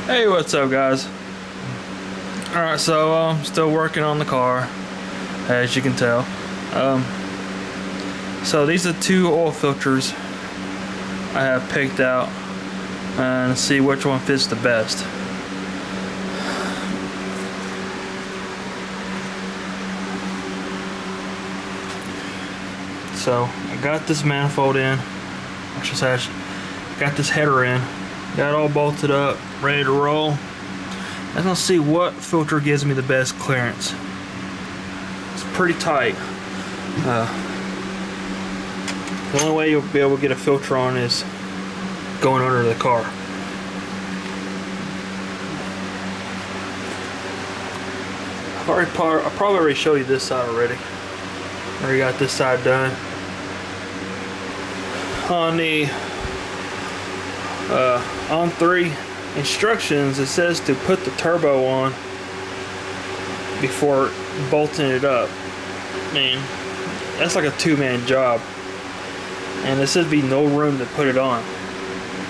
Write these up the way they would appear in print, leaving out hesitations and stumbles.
Hey, what's up, guys? Alright, so still working on the car, as you can tell. So these are two oil filters I have picked out and see which one fits the best. So I got this manifold in, I should say, got this header in, got it all bolted up, ready to roll. I'm gonna see what filter gives me the best clearance. It's pretty tight. The only way you'll be able to get a filter on is going under the car. I probably already showed you this side already. Already got this side done. On the On3 instructions, it says to put the turbo on before bolting it up. Man, that's like a two-man job, and there says to be no room to put it on.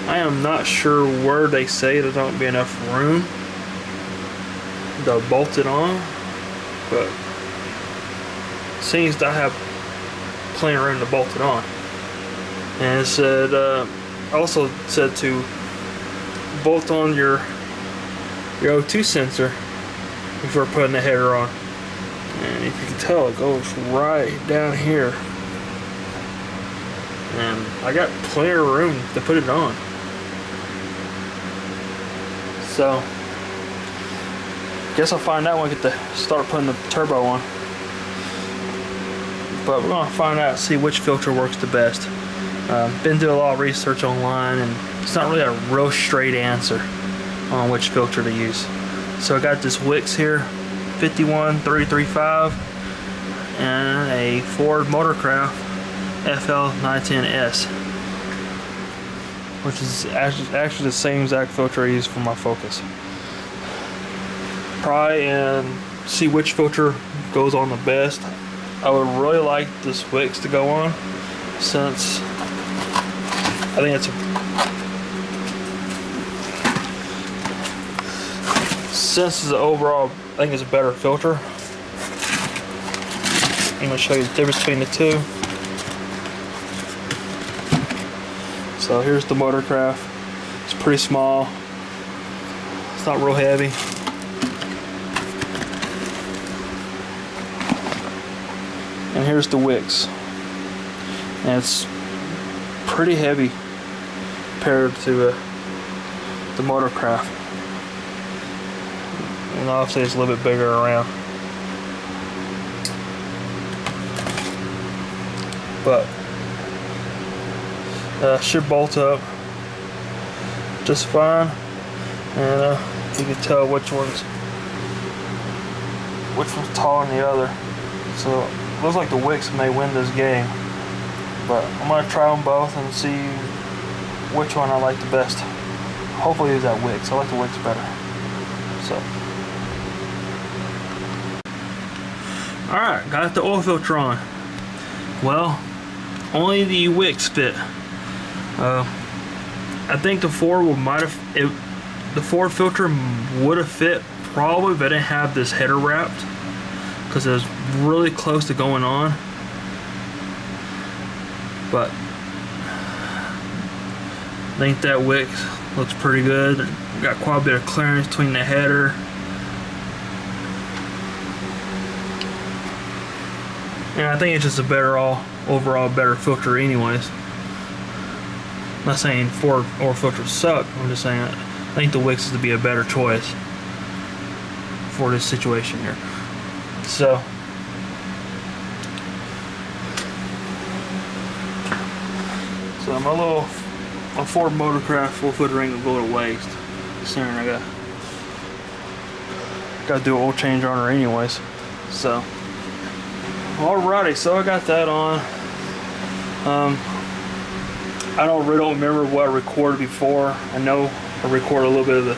I am not sure where they say there's not be enough room to bolt it on, but it seems to have plenty of room to bolt it on. And it said, also said to bolt on your O2 sensor before putting the header on. And if you can tell, it goes right down here. And I got plenty of room to put it on. So, guess I'll find out when I get to start putting the turbo on. But we're gonna find out, see which filter works the best. Been doing a lot of research online, and it's not really a real straight answer on which filter to use. So I got this Wix here, 51335, and a Ford Motorcraft FL910S, which is actually the same exact filter I use for my Focus. Try and see which filter goes on the best. I would really like this Wix to go on, since I think it's overall, I think it's a better filter. I'm going to show you the difference between the two. So here's the Motorcraft. It's pretty small. It's not real heavy. And here's the Wix. And it's pretty heavy compared to the Motorcraft. And obviously it's a little bit bigger around. But should bolt up just fine. And you can tell which one's taller than the other. So it looks like the Wix may win this game. But I'm going to try them both and see which one I like the best. Hopefully it's that Wix. I like the Wix better. So, alright, got the oil filter on. Well, only the Wix fit. I think the Ford the Ford filter would have fit probably if I didn't have this header wrapped, because it was really close to going on. But I think that Wix looks pretty good. Got quite a bit of clearance between the header. And I think it's just a better overall better filter anyways. I'm not saying Ford oil filters suck, I'm just saying I think the Wix is to be a better choice for this situation here. So my Ford Motorcraft full foot ring will go to waste. Soon I got to do an oil change on her anyways. So alrighty, so I got that on. I really don't remember what I recorded before. I know I recorded a little bit of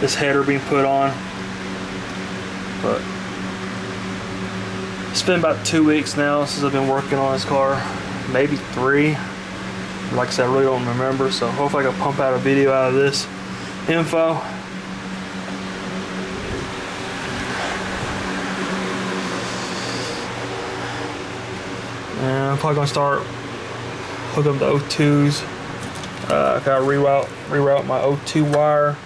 this header being put on, but it's been about 2 weeks now since I've been working on this car, maybe 3. Like I said, I really don't remember, so hopefully I can pump out a video out of this info And I'm probably gonna start hooking up the O2s. Gotta reroute my O2 wire.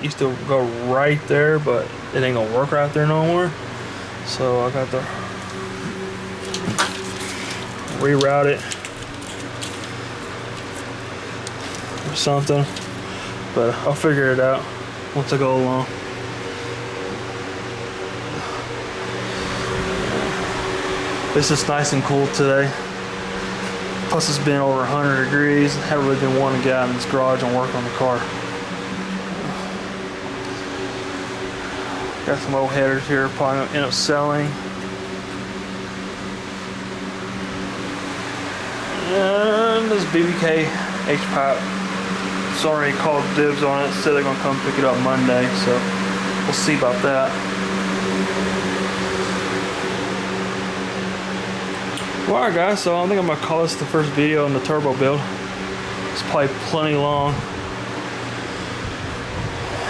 Used to go right there, but it ain't gonna work right there no more. So I got to reroute it or something. But I'll figure it out once I go along. This is nice and cool today. Plus it's been over 100 degrees. I haven't really been wanting to get out in this garage and work on the car. Got some old headers here, probably gonna end up selling. And this BBK H-pipe. Sorry, called dibs on it. Said they're gonna come pick it up Monday, so we'll see about that. Well, alright guys, so I think I'm gonna call this the first video on the turbo build. It's probably plenty long.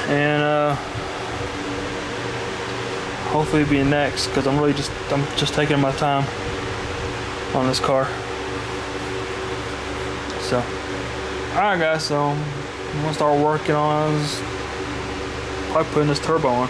And hopefully it'll be next, because I'm just taking my time on this car. So alright guys, so I'm gonna start working on probably putting this turbo on.